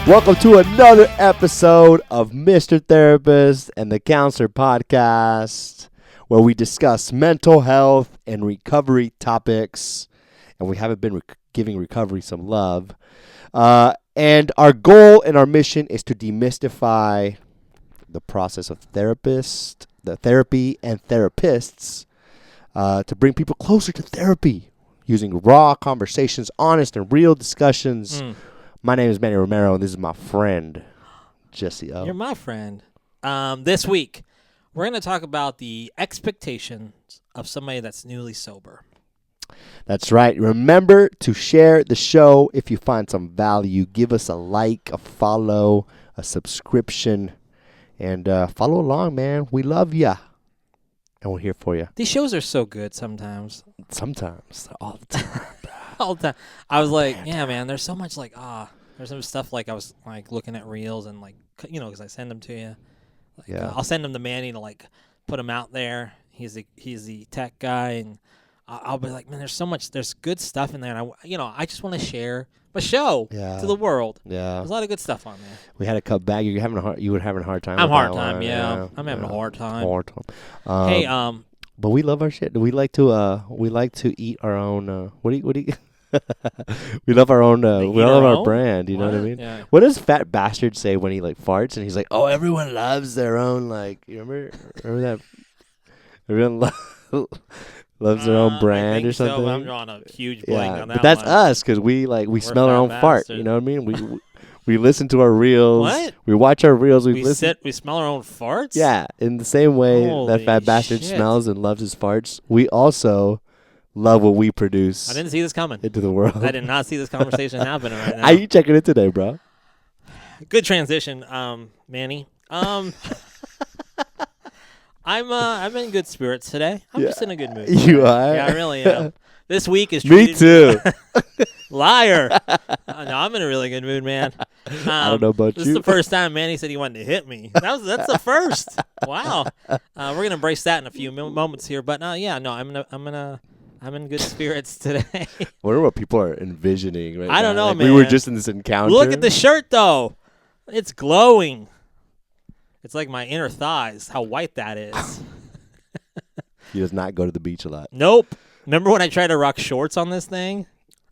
Welcome to another episode of Mr. Therapist and the Counselor Podcast, where we discuss mental health and recovery topics, and we haven't been giving recovery some love. And our goal and our mission is to demystify the process of therapy and therapists, to bring people closer to therapy using raw conversations, honest and real discussions. My name is Manny Romero, and this is my friend, Jesse O. You're my friend. This week, we're going to talk about the expectations of somebody that's newly sober. That's right. Remember to share the show if you find some value. Give us a like, a follow, a subscription, and follow along, man. We love ya, and we're here for you. These shows are so good sometimes. Sometimes. All the time. All the time. I was like, yeah, man, there's so much there's some stuff like I was like looking at reels and like, because I send them to you. Like, Yeah. I'll send them to Manny to like put them out there. He's the tech guy, and I'll be like, man, there's good stuff in there, and I just want to share my show to the world. Yeah. There's a lot of good stuff on there. We had to cut back. You were having a hard time. I'm with hard that time, one. yeah. I'm having a hard time. Hey, Hey, but we love our shit. We like to eat our own. What do you? We love our own. We love our brand. You know what I mean? Yeah. What does Fat Bastard say when he like farts and he's like, "Oh, everyone loves their own." Like, you remember that? Everyone loves their own brand or something. So, I'm drawing a huge blank on that. But that's one. us because we smell our own fart. You know what I mean? We listen to our reels. What? We watch our reels. We smell our own farts. Yeah, in the same way that Fat Bastard smells and loves his farts, we also love what we produce. I didn't see this coming Into the world. I did not see this conversation happening right now. How you checking it today, bro? Good transition, Manny. I'm in good spirits today. I'm just in a good mood. You are? Yeah, I really am. This week is Me too. Liar. No, I'm in a really good mood, man. I don't know about this you. This is the first time Manny said he wanted to hit me. That's the first. Wow. We're gonna embrace that in a few moments here, but I'm in good spirits today. I wonder what people are envisioning right now. I don't know, like, man. We were just in this encounter. Look at the shirt, though. It's glowing. It's like my inner thighs, how white that is. He does not go to the beach a lot. Nope. Remember when I tried to rock shorts on this thing?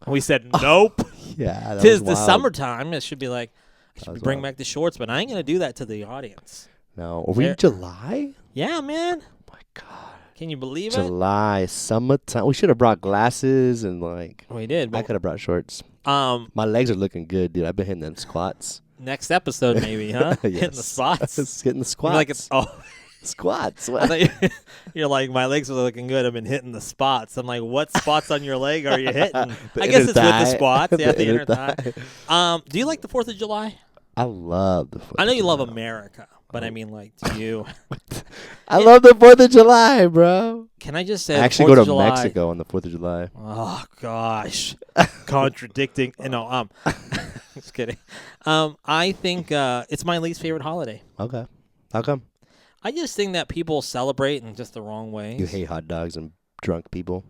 We said nope. Yeah, that Tis was the wild. summertime. It should be like, I should bring wild. back the shorts, but I ain't going to do that to the audience. No. Are we in July? Yeah, man. Oh, my God. Can you believe it? July, summertime. We should have brought glasses and like. We did. I But, could have brought shorts. My legs are looking good, dude. I've been hitting them squats. next episode, maybe, huh? Yes. Hitting the spots. It's hitting the You're squats. like it's, Squats. I thought you're like, my legs are looking good. I've been hitting the spots. I'm like, what spots on your leg are you hitting? I guess it's with the squats. Yeah, the inner thigh. Do you like the 4th of July? I love the 4th I know you love July. America, but I mean, like, do you? I love the 4th of July, bro. Can I just say I the actually 4th go of to July, Mexico on the 4th of July. Oh, gosh. Contradicting. Just kidding. I think it's my least favorite holiday. Okay. How come? I just think that people celebrate in just the wrong ways. You hate hot dogs and drunk people.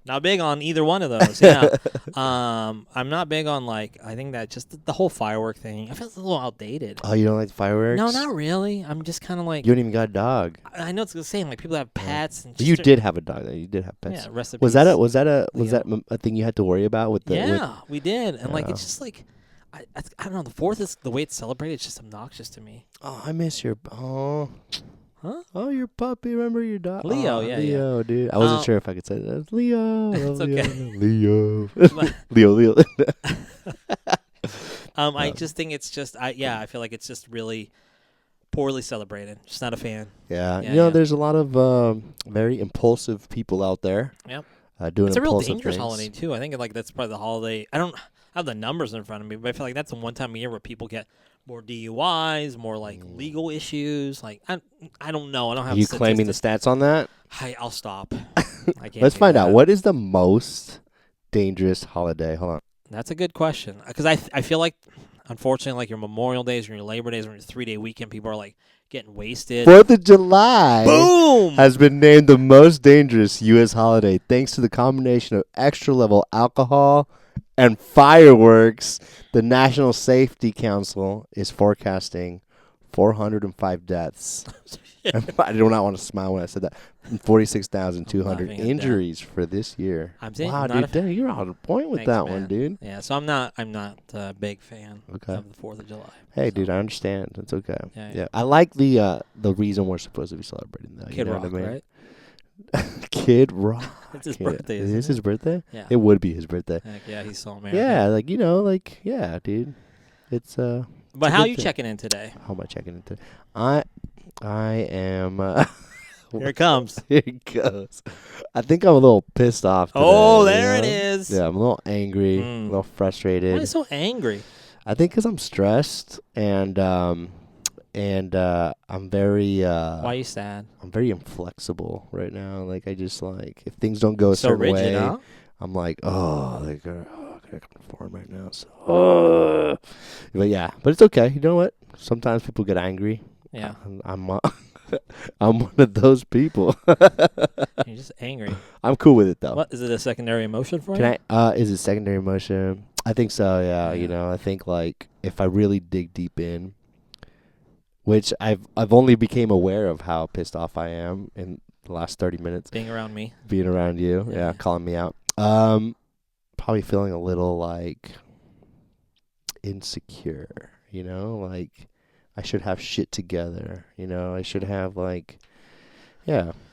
Not big on either one of those. Yeah. I'm not big on I think that just the whole firework thing. I feel it's a little outdated. Oh, you don't like fireworks? No, not really. I'm just kind of like. You don't even got a dog. I know it's the same. Like people have pets and. You did have a dog. Though. You did have pets. Yeah. Recipes. Was that a thing you had to worry about with the? Yeah, we did, and it's just like. I don't know. The 4th is the way it's celebrated. It's just obnoxious to me. Oh, I miss your. Oh. Huh? Oh, your puppy. Remember your dog? Leo, oh, yeah, Leo, dude. I wasn't sure if I could say that. Leo. It's okay. Leo. Leo. I just think it's just. I feel like it's just really poorly celebrated. Just not a fan. Yeah. Yeah, There's a lot of very impulsive people out there. Yep. Doing It's a real impulsive dangerous things. holiday too. I think that's probably the holiday. I don't have the numbers in front of me, but I feel like that's the one time a year where people get more DUIs, more legal issues. Like I don't know. I don't have. Are you claiming the stats on that? I'll stop. I can't. Let's do find that. out. What is the most dangerous holiday? Hold on. That's a good question because I feel like, unfortunately, like your Memorial Days or your Labor Days or your 3-day weekend, people are like, getting wasted. 4th of July Boom! has been named the most dangerous U.S. holiday thanks to the combination of extra-level alcohol and fireworks. The National Safety Council is forecasting 405 deaths. I do not want to smile when I said that. 46,200 injuries for this year. I'm saying, wow, dude, you're on point with that one, dude. Yeah, so I'm not a big fan of the 4th of July. Hey, so. Dude, I understand. It's okay. Yeah. I like the reason we're supposed to be celebrating that. Kid you know Rock, what I mean? right? Kid Rock. It's his birthday. Is this his birthday? Yeah. It would be his birthday. Yeah, he's so American. Yeah, dude. It's But how are you checking in today? How am I checking in today? I am. Here it comes. Here it goes. I think I'm a little pissed off today, there it is. Yeah, I'm a little angry, a little frustrated. Why are you so angry? I think because I'm stressed and I'm very. Why are you sad? I'm very inflexible right now. Like I just if things don't go a so certain rigid, way, huh? I'm like, I gotta conform right now. So, but it's okay. You know what? Sometimes people get angry. Yeah, I'm one of those people. You're just angry. I'm cool with it though. What is it? A secondary emotion for you? Is it secondary emotion? I think so. Yeah. I think if I really dig deep in, which I've only became aware of how pissed off I am in the last 30 minutes. Being around me. Being around you. Yeah, calling me out. Probably feeling a little insecure, I should have shit together, I should have I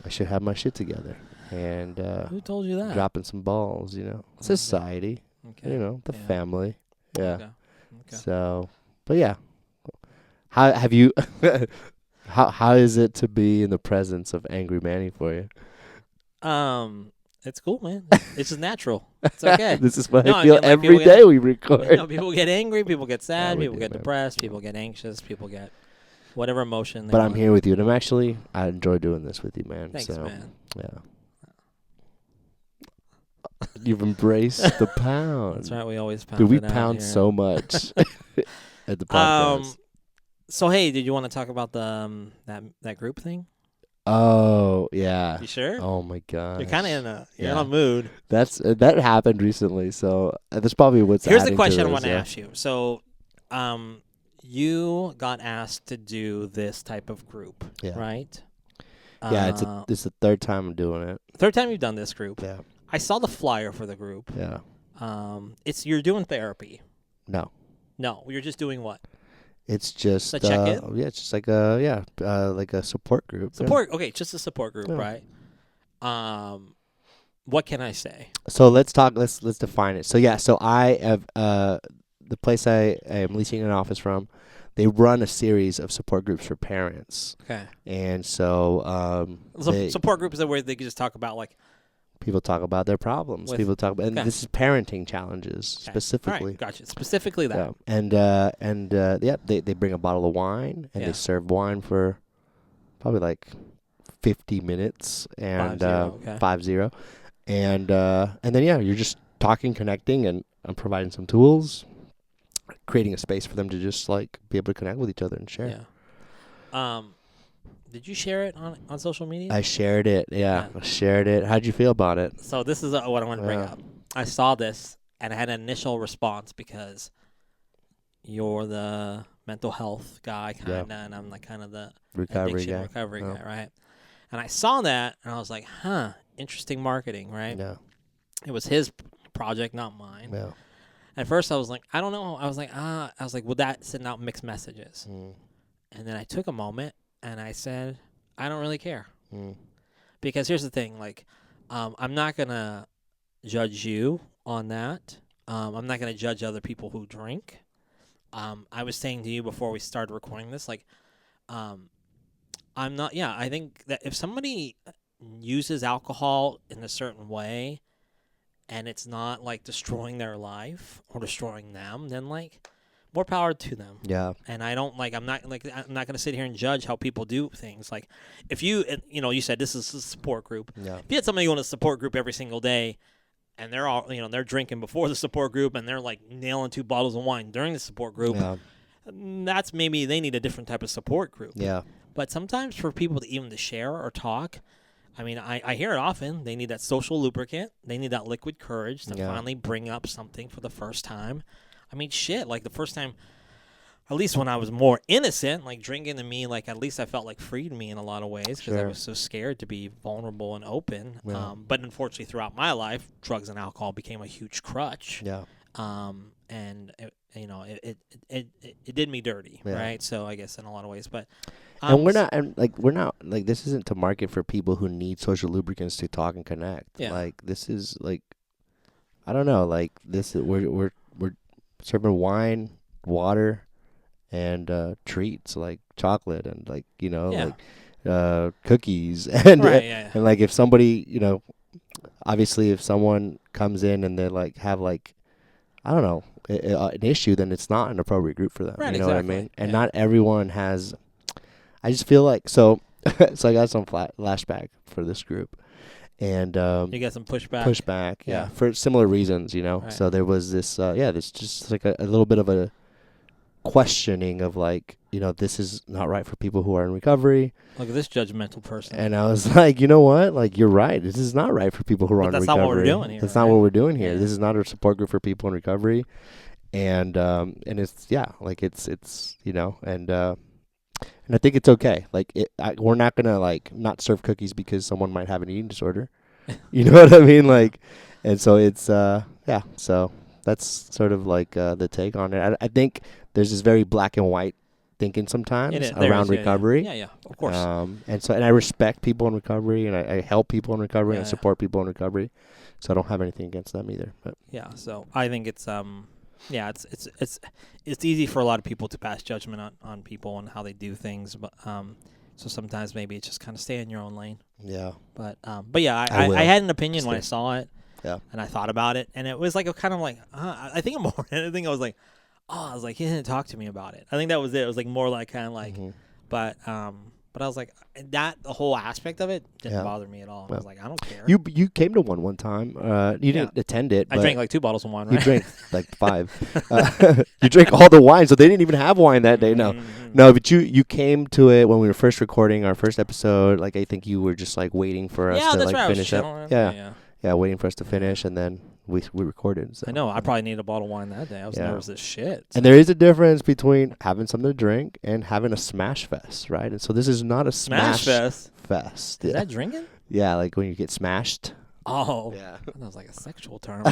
should have my shit together. And who told you that? Dropping some balls, society, the family. Yeah. Okay. So, but yeah. How have you how is it to be in the presence of angry Manny for you? It's cool, man. It's just natural. It's okay. This is what I feel every day we record. People get angry, people get sad, people get depressed, people get anxious, people get whatever emotion. But I'm here with you, and I enjoy doing this with you, man. Thanks, man. Yeah. You've embraced the pound. That's right. We always pound. Dude, we pound so much at the podcast. So hey, did you want to talk about the that group thing? Oh yeah. You sure? Oh my god. You're kind of in a mood. That happened recently, so that's probably what's. Here's the question I want to ask you. So, you got asked to do this type of group, right? Yeah, it's the third time I'm doing it. Third time you've done this group. Yeah. I saw the flyer for the group. Yeah. You're doing therapy. No, you're just doing what? It's just a check-in. Yeah, it's just like a support group. Support. Yeah. Okay, just a support group, right? What can I say? So let's talk. Let's define it. So yeah. So I have the place I am leasing an office from. They run a series of support groups for parents. Okay. And so support groups are where they can just talk about people talk about their problems. People talk about, and this is parenting challenges specifically. All right, gotcha. Specifically that. Yeah. And they bring a bottle of wine and they serve wine for probably 50 minutes and 5-0. And then you're just talking, connecting, and I'm providing some tools, creating a space for them to just be able to connect with each other and share. Yeah. Did you share it on social media? I shared it. Yeah, I shared it. How'd you feel about it? So this is what I want to bring up. I saw this and I had an initial response because you're the mental health guy and I'm kind of the recovery guy, right? And I saw that and I was like, interesting marketing, right? Yeah. It was his project, not mine. Yeah. At first I was like, I don't know. I was like, would that send out mixed messages? And then I took a moment and I said, I don't really care. Because here's the thing, I'm not going to judge you on that. I'm not going to judge other people who drink. I was saying to you before we started recording this, I'm not, I think that if somebody uses alcohol in a certain way and it's not destroying their life or destroying them, then more power to them. Yeah. And I don't I'm not going to sit here and judge how people do things. If you you said this is a support group. Yeah. If you had somebody go in a support group every single day and they're all, they're drinking before the support group and they're nailing 2 bottles of wine during the support group, that's maybe they need a different type of support group. Yeah. But sometimes for people to even to share or talk, I mean, I hear it often. They need that social lubricant. They need that liquid courage to finally bring up something for the first time. I mean, shit, like the first time, at least when I was more innocent, like drinking to me, like at least I felt like freed me in a lot of ways because I was so scared to be vulnerable and open. Yeah. But unfortunately, throughout my life, drugs and alcohol became a huge crutch. Yeah. And it did me dirty, right? So I guess in a lot of ways, but and we're not like this isn't to market for people who need social lubricants to talk and connect. Yeah. Like this is like, I don't know, like this is, we're serving wine, water, and treats like chocolate and like like cookies and and like if somebody obviously if someone comes in and they like have like I don't know an issue, then it's not an appropriate group for them. Right, you know exactly. what I mean? And not everyone has. I just feel like so I got some flashback for this group. And you got some pushback. Pushback, for similar reasons, Right. So there was this, there's just like a little bit of a questioning of like, this is not right for people who are in recovery. Look at this judgmental person. And I was like, you know what? Like, you're right. This is not right for people who are in recovery. That's not what we're doing here. That's not what we're doing here. Yeah. This is not a support group for people in recovery. And it's and I think it's okay. Like, we're not gonna like not serve cookies because someone might have an eating disorder. You know what I mean? Like, and so it's So that's sort of like the take on it. I think there's this very black and white thinking sometimes around recovery. Yeah, of course. And I respect people in recovery, and I help people in recovery, and I support people in recovery. So I don't have anything against them either. But so I think it's it's easy for a lot of people to pass judgment on people and how they do things, but so sometimes maybe it's just kind of stay in your own lane. Yeah. But I had an opinion when I saw it. Yeah. And I thought about it, and it was like a kind of like I think more than anything I was like, he didn't talk to me about it. I think that was it. It was like more like kind of like, but I was like the whole aspect of it didn't bother me at all. I was like, I don't care. You came to one time. You didn't attend it. I drank like 2 bottles of wine. Right? You drank like 5. You drank all the wine, so they didn't even have wine that day. No, but you came to it when we were first recording our first episode. Like I think you were just like waiting for us to like finish up. Yeah, waiting for us to finish, and then we recorded. So. I know. I probably needed a bottle of wine that day. I was nervous as shit. So. And there is a difference between having something to drink and having a smash fest, right? And so this is not a smash fest. Is that drinking? Yeah, like when you get smashed. Oh. Yeah. That was like a sexual term.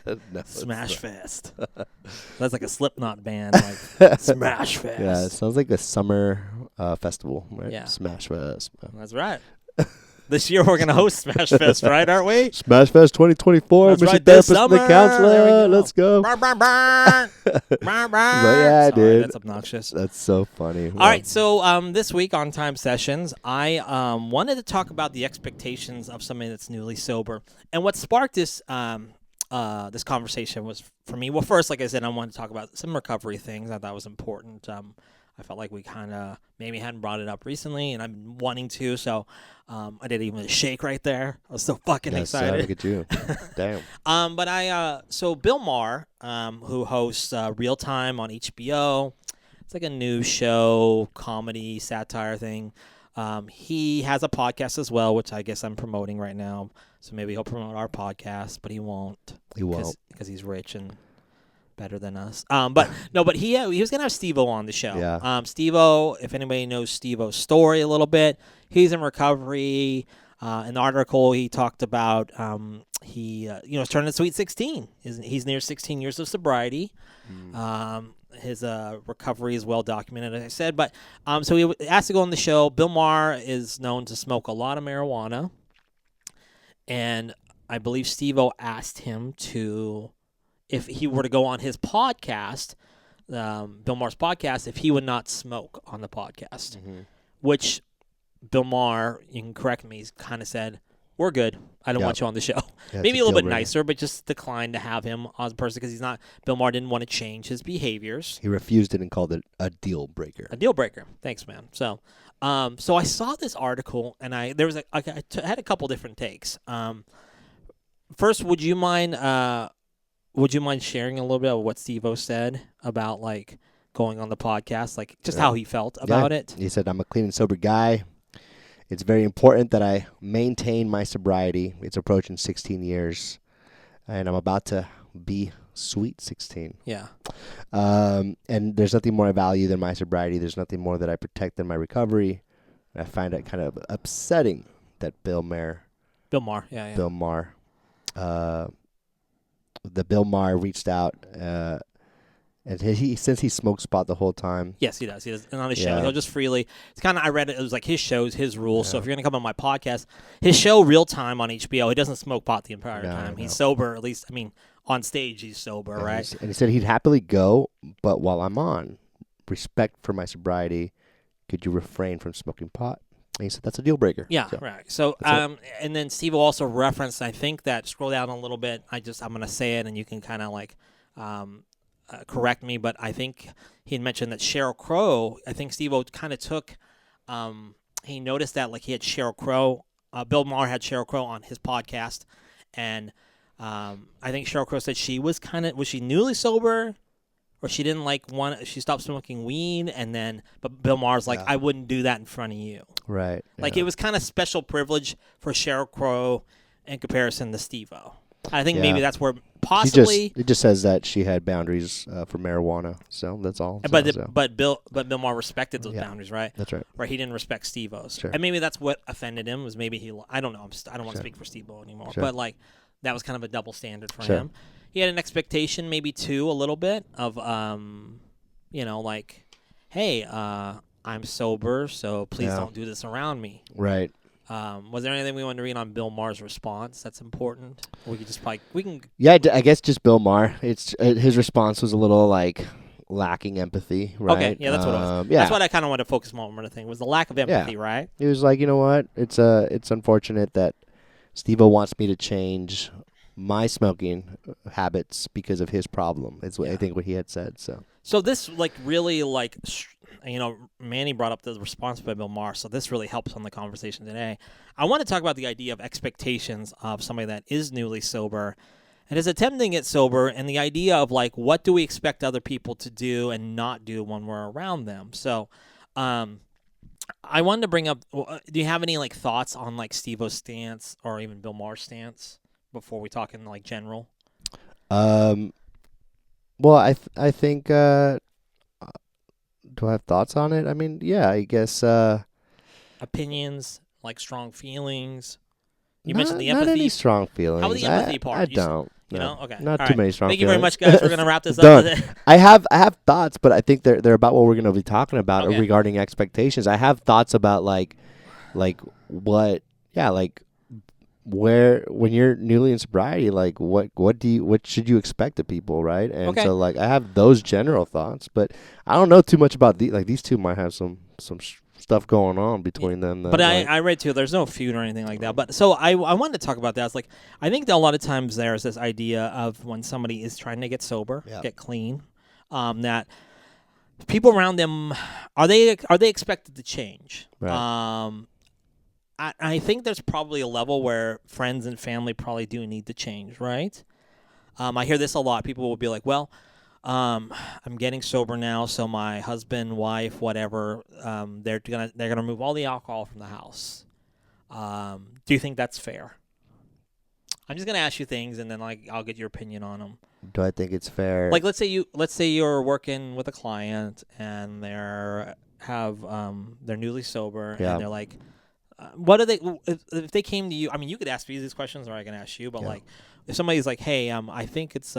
No, smash fest. That's like a Slipknot band, like Smash Fest. Yeah, it sounds like a summer festival, right? Yeah. Smash Fest. That's right. This year we're going to host Smash Fest, right, aren't we? Smash Fest 2024. That's Mr. right, Therapist and the Counselor. Let's go. But yeah, Sorry, dude. That's obnoxious. That's so funny. All right, so this week on Time Sessions, I wanted to talk about the expectations of somebody that's newly sober. And what sparked this this conversation was, for me, well, first, like I said, I wanted to talk about some recovery things I thought was important. I felt like we kind of maybe hadn't brought it up recently, and I've been wanting to, so I did even a shake right there. I was so fucking excited. Look at you. Damn. So Bill Maher, who hosts Real Time on HBO, it's like a news show, comedy, satire thing. He has a podcast as well, which I guess I'm promoting right now. So maybe he'll promote our podcast, but he won't. He won't. Because he's rich and better than us. But he was gonna have Steve-O on the show. Yeah. Steve-O, if anybody knows Steve-O's story a little bit, he's in recovery. In the article he talked about he is turning sweet 16. He's near 16 years of sobriety. His recovery is well documented, as I said. But so he asked to go on the show. Bill Maher is known to smoke a lot of marijuana, and I believe Steve-O asked him to, if he were to go on his podcast, Bill Maher's podcast, if he would not smoke on the podcast, which Bill Maher, you can correct me, he's kind of said, we're good. I don't want you on the show. Yeah, maybe a little bit nicer, but just declined to have him as a person because Bill Maher didn't want to change his behaviors. He refused it and called it a deal breaker. A deal breaker. Thanks, man. So I saw this article, and I had a couple different takes. First, would you mind sharing a little bit of what Steve-O said about like going on the podcast, like just Yeah. how he felt about it. He said, I'm a clean and sober guy. It's very important that I maintain my sobriety. It's approaching 16 years, and I'm about to be sweet 16. Yeah. And there's nothing more I value than my sobriety. There's nothing more that I protect than my recovery. And I find it kind of upsetting that Bill Maher, Yeah. the Bill Maher reached out, and he since he smoked pot the whole time. Yes, he does. And on his show, Yeah. he'll just freely. It's kind of, I read it. It was like his shows, his rules. So if you're gonna come on my podcast, his show, Real Time on HBO, he doesn't smoke pot the entire time. No. He's sober, at least. I mean, on stage he's sober, right? And he said he'd happily go, but while I'm on, respect for my sobriety, could you refrain from smoking pot? And he said that's a deal breaker. Yeah, So, right. So, and then Steve will also reference, I think that, scroll down a little bit, I'm going to say it and you can kind of like correct me, but I think he had mentioned that Sheryl Crow, I think Steve kind of took, he noticed that like he had Sheryl Crow, Bill Maher had Sheryl Crow on his podcast, and I think Sheryl Crow said she was was she newly sober? Or she didn't she stopped smoking weed, but Bill Maher's like, I wouldn't do that in front of you. Right. Like, it was kind of special privilege for Sheryl Crow in comparison to Steve-O. I think maybe that's where possibly. It just says that she had boundaries for marijuana, so that's all. But Bill Maher respected those boundaries, right? That's right. Right, he didn't respect Steve-O's. Sure. And maybe that's what offended him, was maybe I don't know, I don't want to speak for Steve-O anymore, but like, that was kind of a double standard for him. He had an expectation, maybe too, a little bit of, like, hey, I'm sober, so please don't do this around me. Right. Was there anything we wanted to read on Bill Maher's response that's important? We could just Yeah, I guess just Bill Maher. It's his response was a little like lacking empathy, right? Okay, yeah, that's what it was. That's what I kind of wanted to focus more on. The thing was the lack of empathy, right? He was like, you know what? It's unfortunate that Steve-O wants me to change my smoking habits because of his problem. It's what I think what he had said. So this really Manny brought up the response by Bill Maher, so this really helps on the conversation today. I want to talk about the idea of expectations of somebody that is newly sober and is attempting to get sober, and the idea of like, what do we expect other people to do and not do when we're around them? So I wanted to bring up, do you have any like thoughts on like Steve-O's stance or even Bill Maher's stance before we talk in like general? Well, I think. Do I have thoughts on it? I mean, yeah, I guess. Opinions, like strong feelings. You mentioned the empathy. Not any strong feelings. How about the empathy part? I don't. Okay. Not All too right. many strong Thank feelings. you very much, guys. We're gonna wrap this up. Done. I have thoughts, but I think they're about what we're gonna be talking about regarding expectations. I have thoughts about like what, where when you're newly in sobriety, like what should you expect of people, right? And so like I have those general thoughts, but I don't know too much about these two might have some stuff going on between them. But I read too, there's no feud or anything like that. But so I wanted to talk about that. It's like, I think that a lot of times there's this idea of when somebody is trying to get sober, get clean, that people around them, are they expected to change? Right. I think there's probably a level where friends and family probably do need to change, right? I hear this a lot. People will be like, well, I'm getting sober now, so my husband, wife, whatever, they're gonna remove all the alcohol from the house. Do you think that's fair? I'm just gonna ask you things, and then I'll get your opinion on them. Do I think it's fair? Like, let's say you're working with a client, and they're newly sober, and they're like, what are they? If they came to you, I mean, you could ask me these questions, or I can ask you. But like, if somebody's like, "Hey, I think it's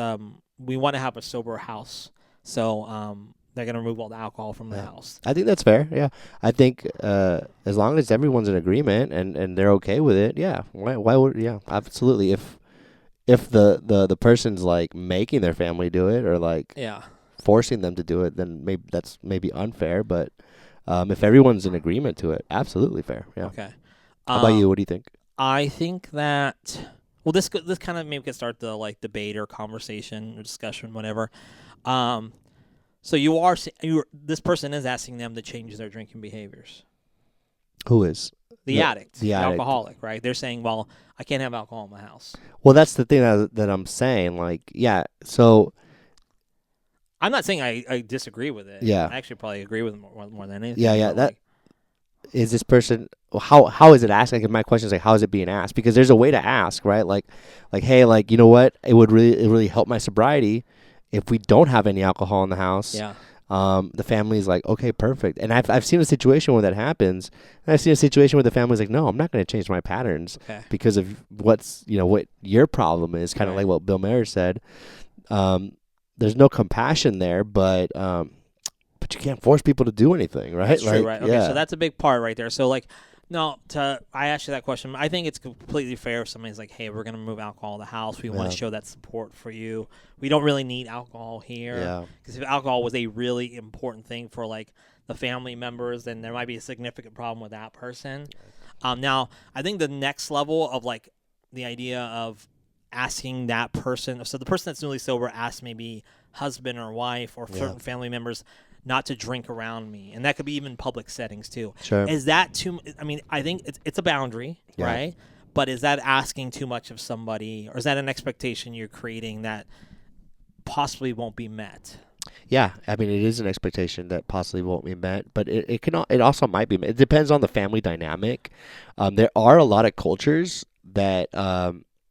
we want to have a sober house, so they're gonna remove all the alcohol from the house." I think that's fair. Yeah, I think as long as everyone's in agreement and they're okay with it, why would absolutely. If the person's like making their family do it or like forcing them to do it, then maybe that's unfair, but. If everyone's in agreement to it, absolutely fair. Yeah. Okay. How about you? What do you think? I think that this kind of maybe could start the like debate or conversation or discussion, whatever. So this person is asking them to change their drinking behaviors. Who is? The addict, the alcoholic, right? They're saying, "Well, I can't have alcohol in my house." Well, that's the thing that I'm saying. Like, so. I'm not saying I disagree with it. Yeah. I actually probably agree with it more than anything. Yeah. but, That like, is this person. How is it asked? Like, my question is like, how is it being asked? Because there's a way to ask, right? Like, hey, like, you know what? It really help my sobriety if we don't have any alcohol in the house. yeah. The family's like, okay, perfect. And I've seen a situation where that happens. And I've seen a situation where the family's like, no, I'm not going to change my patterns Okay. because of what your problem is. Kind of Right. like what Bill Maher said. There's no compassion there, but you can't force people to do anything, right? That's true, Like, right? Okay, yeah. so that's a big part right there. So, like, no, I asked you that question. I think it's completely fair if somebody's like, hey, we're going to move alcohol in the house. We want Yeah. to show that support for you. We don't really need alcohol here. Yeah. Because if alcohol was a really important thing for, like, the family members, then there might be a significant problem with that person. Now, I think the next level of, like, the idea of asking that person, so the person that's newly sober asks maybe husband or wife or certain family members not to drink around me, and that could be even public settings too. Sure. Is that too? I mean, I think it's a boundary, Yeah. right? But is that asking too much of somebody, or is that an expectation you're creating that possibly won't be met? Yeah, I mean, it is an expectation that possibly won't be met, but it also might be met. It depends on the family dynamic. There are a lot of cultures that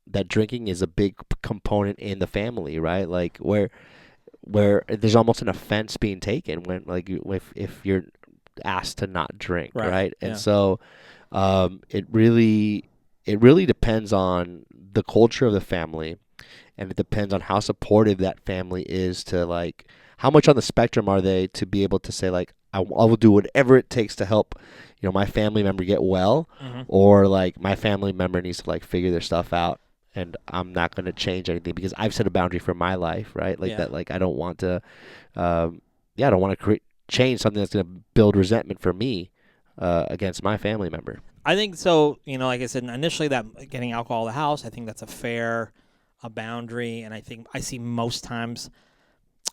that drinking is a big component in the family, right? Like where there's almost an offense being taken when if you're asked to not drink, right? And Yeah. so it really depends on the culture of the family, and it depends on how supportive that family is to, like, how much on the spectrum are they to be able to say, like, I will do whatever it takes to help my family member get well, Mm-hmm. or like my family member needs to, like, figure their stuff out, and I'm not going to change anything because I've set a boundary for my life, right? Like that, like I don't want to, I don't want to change something that's going to build resentment for me against my family member. I think so. Like I said initially, that getting alcohol in the house, I think that's a fair boundary, and I think I see most times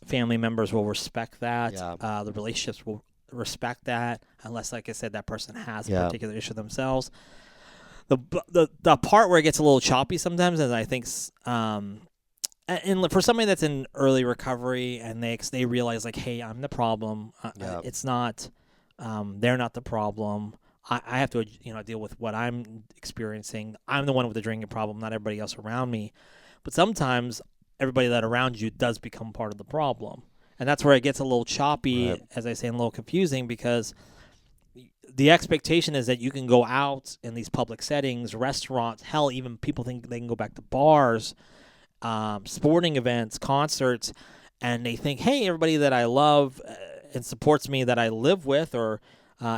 family members will respect that. Yeah. The relationships will respect that, unless, like I said, that person has a Yeah. particular issue themselves. The part where it gets a little choppy sometimes is, I think, and for somebody that's in early recovery and they realize, like, hey, I'm the problem. Yeah. It's not, they're not the problem. I have to deal with what I'm experiencing. I'm the one with the drinking problem, not everybody else around me. But sometimes everybody that around you does become part of the problem. And that's where it gets a little choppy, Right. as I say, and a little confusing, because the expectation is that you can go out in these public settings, restaurants, hell, even people think they can go back to bars, sporting events, concerts, and they think, hey, everybody that I love and supports me, that I live with, or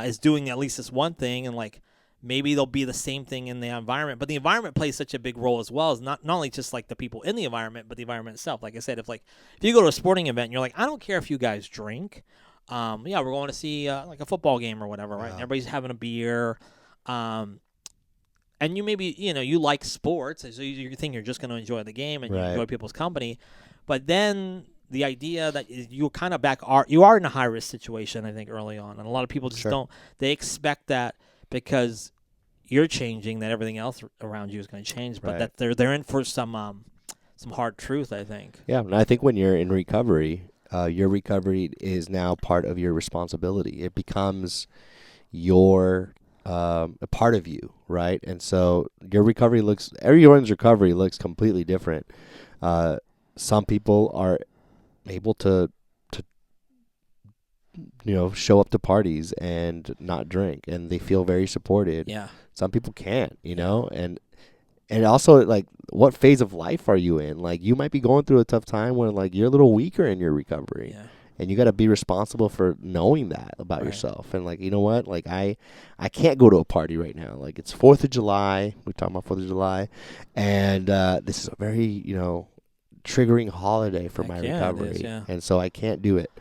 is doing at least this one thing, and, like, maybe they'll be the same thing in the environment. But the environment plays such a big role as well, as not only just, like, the people in the environment, but the environment itself. Like I said, if you go to a sporting event and you're like, I don't care if you guys drink, we're going to see like a football game or whatever, right? Yeah. And everybody's having a beer, and you maybe you like sports, so you think you're just going to enjoy the game and you Right. enjoy people's company, but then the idea that you kind of you are in a high risk situation, I think, early on, and a lot of people just Sure. don't. They expect that because you're changing, that everything else around you is going to change, but Right. that they're in for some hard truth, I think. Yeah, and I think when you're in recovery, your recovery is now part of your responsibility. It becomes your a part of you, right? And so everyone's recovery looks completely different. Some people are able to show up to parties and not drink, and they feel very supported. Yeah. Some people can't, and also, like, what phase of life are you in? Like, you might be going through a tough time when, like, you're a little weaker in your recovery. Yeah. And you got to be responsible for knowing that about Right. yourself. And, like, you know what? Like, I can't go to a party right now. Like, it's 4th of July. We're talking about 4th of July. And this is a very, triggering holiday for my recovery. It is, yeah. And so I can't do it.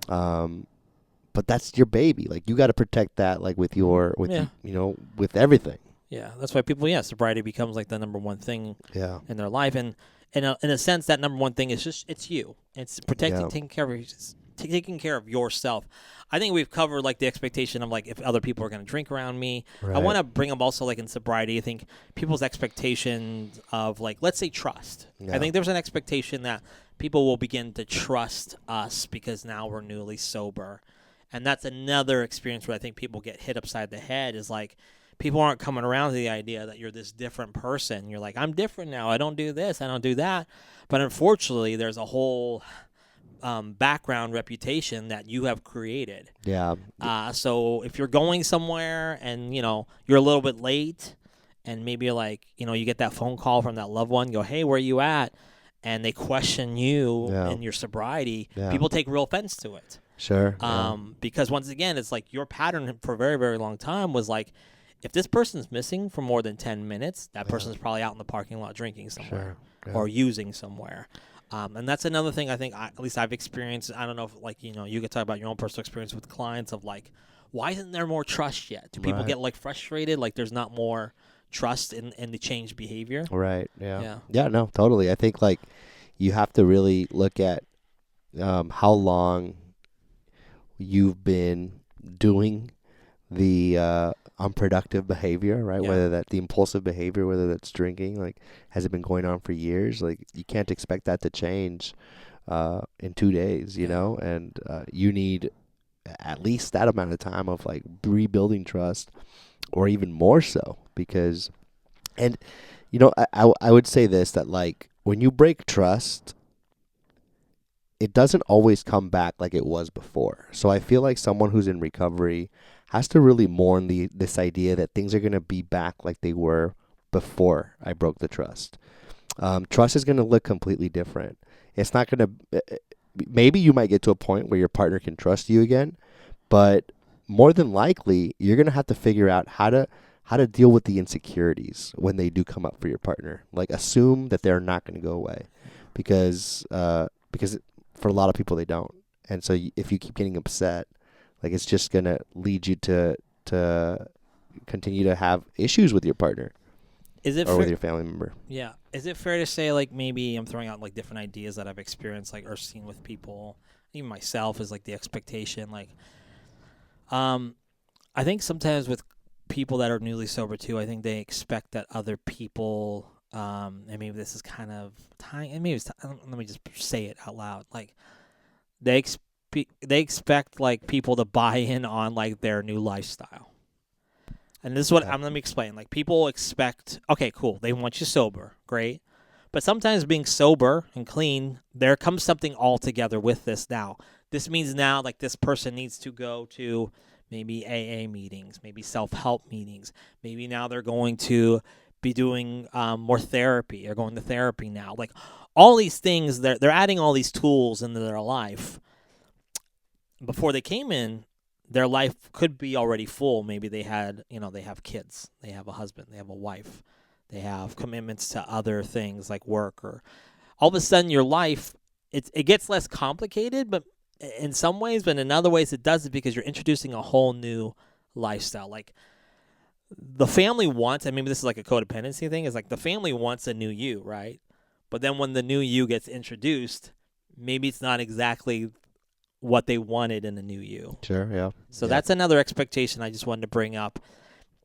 But that's your baby. Like, you got to protect that, like, with with everything. Yeah, that's why people, sobriety becomes, like, the number one thing Yeah. in their life, and in a sense, that number one thing is just it's you. It's protecting, taking care of yourself. I think we've covered, like, the expectation of, like, if other people are going to drink around me. Right. I want to bring up also, like, in sobriety, I think people's expectations of, like, let's say trust. Yeah. I think there's an expectation that people will begin to trust us because now we're newly sober. And that's another experience where I think people get hit upside the head is like people aren't coming around to the idea that you're this different person. You're like, I'm different now. I don't do this. I don't do that. But unfortunately, there's a whole background reputation that you have created. Yeah. So if you're going somewhere and, you're a little bit late and maybe you're like, you get that phone call from that loved one, go, hey, where are you at? And they question you and your sobriety. Yeah. People take real offense to it. Sure. Because once again, it's like your pattern for a very, very long time was like, if this person's missing for more than 10 minutes, that person's probably out in the parking lot drinking somewhere or using somewhere. And that's another thing I think, at least I've experienced. I don't know if, you could talk about your own personal experience with clients of like, why isn't there more trust yet? Do people get like frustrated? Like there's not more trust in the changed behavior? Right. Yeah. Yeah, no, totally. I think like you have to really look at how long you've been doing the unproductive behavior, right? Whether that's the impulsive behavior, whether that's drinking, like has it been going on for years? Like you can't expect that to change in 2 days, you know, and you need at least that amount of time of like rebuilding trust or even more so because, and I would say this, that like when you break trust, it doesn't always come back like it was before. So I feel like someone who's in recovery has to really mourn this idea that things are going to be back like they were before I broke the trust. Trust is going to look completely different. It's not going to, maybe you might get to a point where your partner can trust you again, but more than likely you're going to have to figure out how to deal with the insecurities when they do come up for your partner. Like assume that they're not going to go away because for a lot of people they don't. And so if you keep getting upset, like it's just going to lead you to continue to have issues with your partner or with your family member. Yeah. Is it fair to say like maybe I'm throwing out like different ideas that I've experienced like or seen with people, even myself, is like the expectation like I think sometimes with people that are newly sober too, I think they expect that other people and maybe this is kind of tying, and maybe let me just say it out loud. Like they expect like people to buy in on like their new lifestyle. And this is what let me explain. Like people expect, okay, cool, they want you sober, great. But sometimes being sober and clean, there comes something all together with this now. This means now like this person needs to go to maybe AA meetings, maybe self-help meetings. Maybe now they're going to be doing more therapy or going to therapy now. Like all these things, they're adding all these tools into their life. Before they came in, their life could be already full. Maybe they had, they have kids, they have a husband, they have a wife, they have commitments to other things like work, or all of a sudden your life, it gets less complicated, but in some ways, but in other ways it does it because you're introducing a whole new lifestyle. Like the family wants, and maybe this is like a codependency thing, is like the family wants a new you, right? But then when the new you gets introduced, maybe it's not exactly what they wanted in a new you. Sure, yeah. So that's another expectation I just wanted to bring up.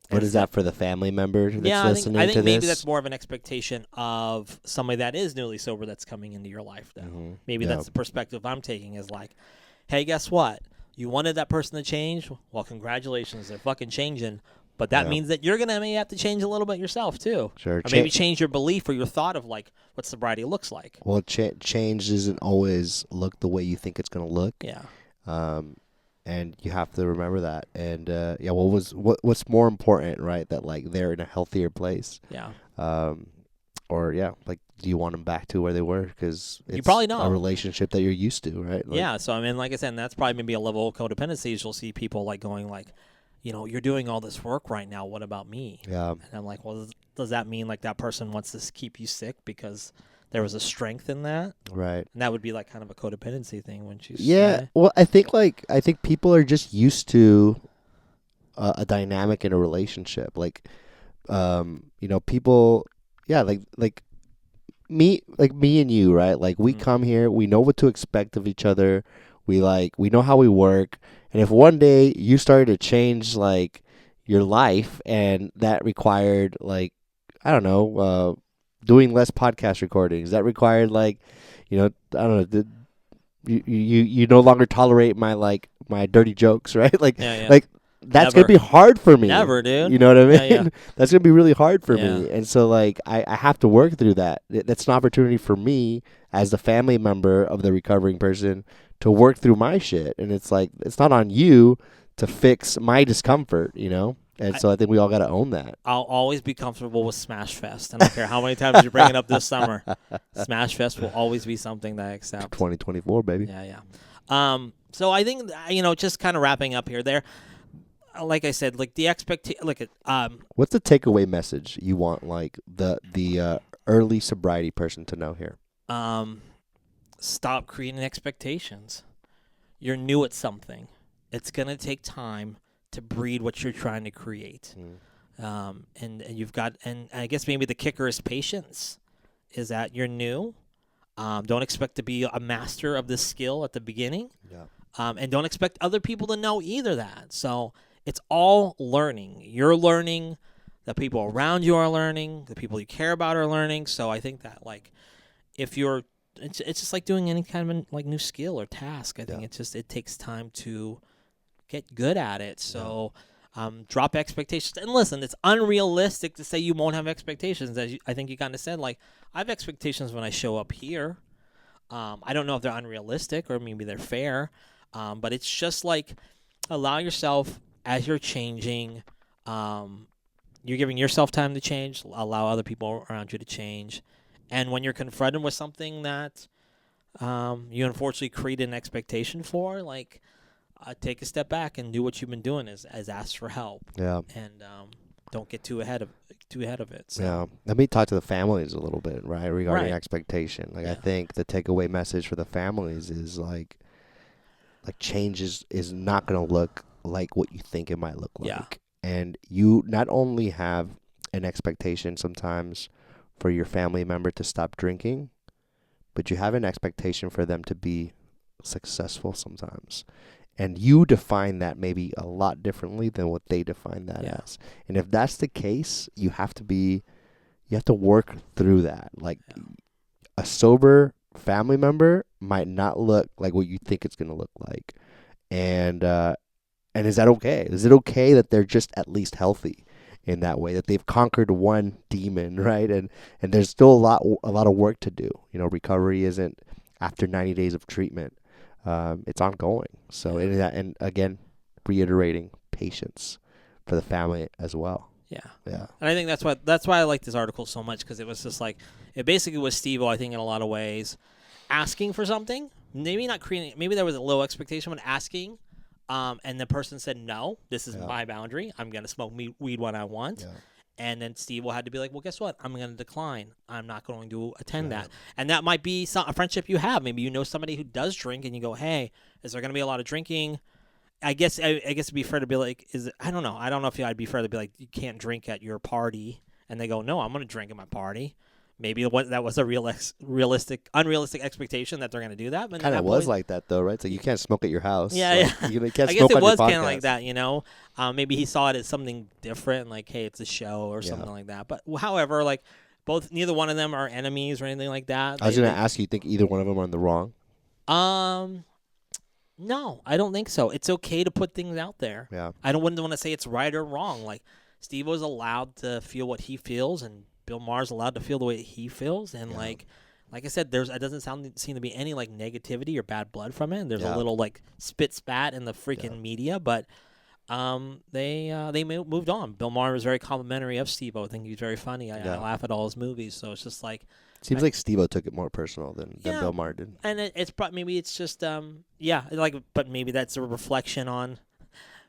What is that for the family member that's listening to this? I think maybe that's more of an expectation of somebody that is newly sober that's coming into your life now. Mm-hmm. Maybe that's the perspective I'm taking, is like, hey, guess what? You wanted that person to change? Well, congratulations, they're fucking changing. But that means that you're going to maybe have to change a little bit yourself, too. Sure. Or maybe change your belief or your thought of, like, what sobriety looks like. Well, change doesn't always look the way you think it's going to look. Yeah. And you have to remember that. And, what's more important, right, that, like, they're in a healthier place. Yeah. Like, do you want them back to where they were? Because it's you probably don't. A relationship that you're used to, right? Like, yeah. So, I mean, like I said, that's probably maybe a level of codependency. You'll see people, like, going, like, you're doing all this work right now. What about me? Yeah. And I'm like, well, does that mean like that person wants to keep you sick because there was a strength in that? Right. And that would be like kind of a codependency thing, wouldn't you say? Yeah. Well, I think people are just used to a dynamic in a relationship. Like, people, like me and you, right? Like we come here, we know what to expect of each other. We know how we work. And if one day you started to change like your life and that required like, I don't know, doing less podcast recordings? That required like, I don't know, you no longer tolerate my dirty jokes, right? Yeah. Like that's Never. gonna be hard for me. Never, dude. You know what I mean? Yeah. That's gonna be really hard for Yeah. me. And so like I have to work through that. That's an opportunity for me as the family member of the recovering person to work through my shit. And it's like it's not on you to fix my discomfort, And so I think we all got to own that. I'll always be comfortable with Smash Fest. I don't care how many times you bring it up this summer. Smash Fest will always be something that I accept. 2024, baby. Yeah. So I think, just kind of wrapping up here, like I said, like the expectation, what's the takeaway message you want, like the early sobriety person to know here? Stop creating expectations. You're new at something. It's gonna take time to breed what you're trying to create. And you've got, and I guess maybe the kicker is patience. Is that you're new. Don't expect to be a master of this skill at the beginning. Yeah. And don't expect other people to know either that. So it's all learning. You're learning. The people around you are learning. The people you care about are learning. So I think that it's just like doing any kind of like new skill or task. I think it takes time to get good at it. So drop expectations. And listen, it's unrealistic to say you won't have expectations. I think you kind of said, like, I have expectations when I show up here. I don't know if they're unrealistic or maybe they're fair. But it's just like allow yourself as you're changing. You're giving yourself time to change. Allow other people around you to change. And when you're confronted with something that you unfortunately created an expectation for, like, take a step back and do what you've been doing is ask for help. Yeah. And don't get too ahead of it. So. Yeah. Let me talk to the families a little bit, right, regarding expectation. Like, I think the takeaway message for the families is like change is not going to look like what you think it might look like. Yeah. And you not only have an expectation sometimes for your family member to stop drinking, but you have an expectation for them to be successful sometimes. And you define that maybe a lot differently than what they define that as. And if that's the case, you have to work through that. Like a sober family member might not look like what you think it's going to look like. And is that okay? Is it okay that they're just at least healthy in that way, that they've conquered one demon, right? And there's still a lot of work to do. Recovery isn't after 90 days of treatment. It's ongoing. So, and again, reiterating patience for the family as well. Yeah. Yeah. And I think that's why I like this article so much, because it was just like, it basically was Steve-O, I think, in a lot of ways, asking for something, maybe not creating, maybe there was a low expectation when asking, and the person said, no, this is my boundary. I'm going to smoke weed when I want. Yeah. And then Steve-O had to be like, well, guess what? I'm going to decline. I'm not going to attend that. And that might be a friendship you have. Maybe you know somebody who does drink and you go, hey, is there going to be a lot of drinking? I guess it'd be fair to be like, I don't know. I don't know if I'd be fair to be like, you can't drink at your party. And they go, no, I'm going to drink at my party. Maybe that was a unrealistic expectation that they're going to do that. But kind of was like that, though, right? So you can't smoke at your house. Yeah, like, you can't I smoke guess it on was your kind of like podcast. that, maybe he saw it as something different, like, hey, it's a show or something like that. But however, like, neither one of them are enemies or anything like that. I was going to ask you think either one of them are in the wrong? No, I don't think so. It's okay to put things out there. Yeah. Wouldn't want to say it's right or wrong. Like, Steve-O's allowed to feel what he feels, and Bill Maher's allowed to feel the way he feels. And like I said, it doesn't seem to be any like negativity or bad blood from it. There's a little like spat in the freaking media, but they moved on. Bill Maher was very complimentary of Steve-O. I think he's very funny. I laugh at all his movies, so it's just like. Seems like Steve-O took it more personal than Bill Maher did. And maybe it's just but maybe that's a reflection on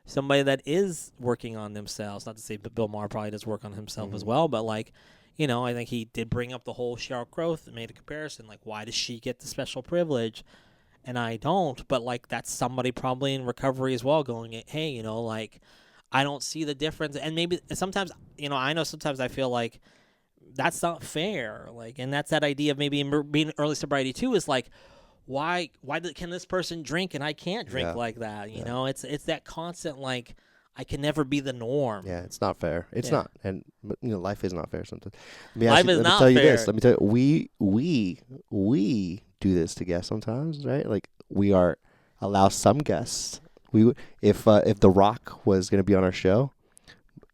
somebody that is working on themselves. Not to say that Bill Maher probably does work on himself as well, but like, I think he did bring up the whole Cheryl Crow and made a comparison. Like, why does she get the special privilege and I don't? But like, that's somebody probably in recovery as well going, hey, like, I don't see the difference. And maybe sometimes, I know sometimes I feel like that's not fair. Like, and that's that idea of maybe being early sobriety too, is like, why can this person drink and I can't drink like that? You know, it's that constant, like, I can never be the norm. Yeah, it's not fair. It's not, and life is not fair sometimes. Life is let me not tell you fair. this. Let me tell you, we do this to guests sometimes, right? Like we allow some guests. If The Rock was going to be on our show,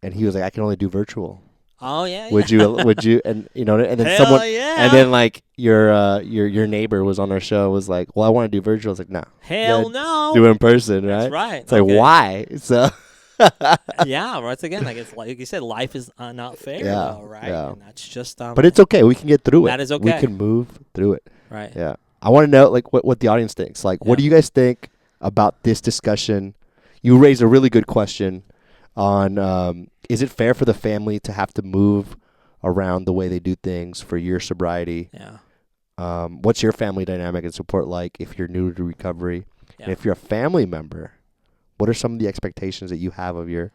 and he was like, I can only do virtual. Oh yeah. Would you? And and then Hell someone, yeah. and then like your neighbor was on our show, was like, well, I want to do virtual. I was like, no. Hell no. Do it in person, right? That's right. It's like, why? So. Yeah, once again, like it's like you said, life is not fair, though, right? Yeah. And that's just But it's okay. We can get through it. That is okay. We can move through it. right. Yeah. I want to know like what the audience thinks. Like, what do you guys think about this discussion? You raised a really good question on is it fair for the family to have to move around the way they do things for your sobriety? Yeah. What's your family dynamic and support like if you're new to recovery? Yeah. And if you're a family member, what are some of the expectations that you have of your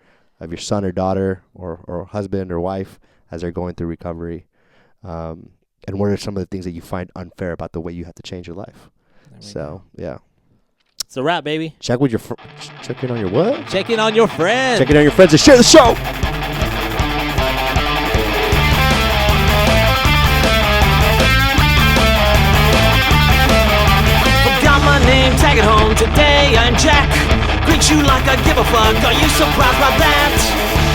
son or daughter or husband or wife as they're going through recovery? And what are some of the things that you find unfair about the way you have to change your life? So, yeah. It's a wrap, baby. Check with your check in on your what? Check in on your friends. Check in on your friends and share the show. Forgot my name, tag it home. Today I'm Jack. Greet you like I give a fuck. Are you surprised by that?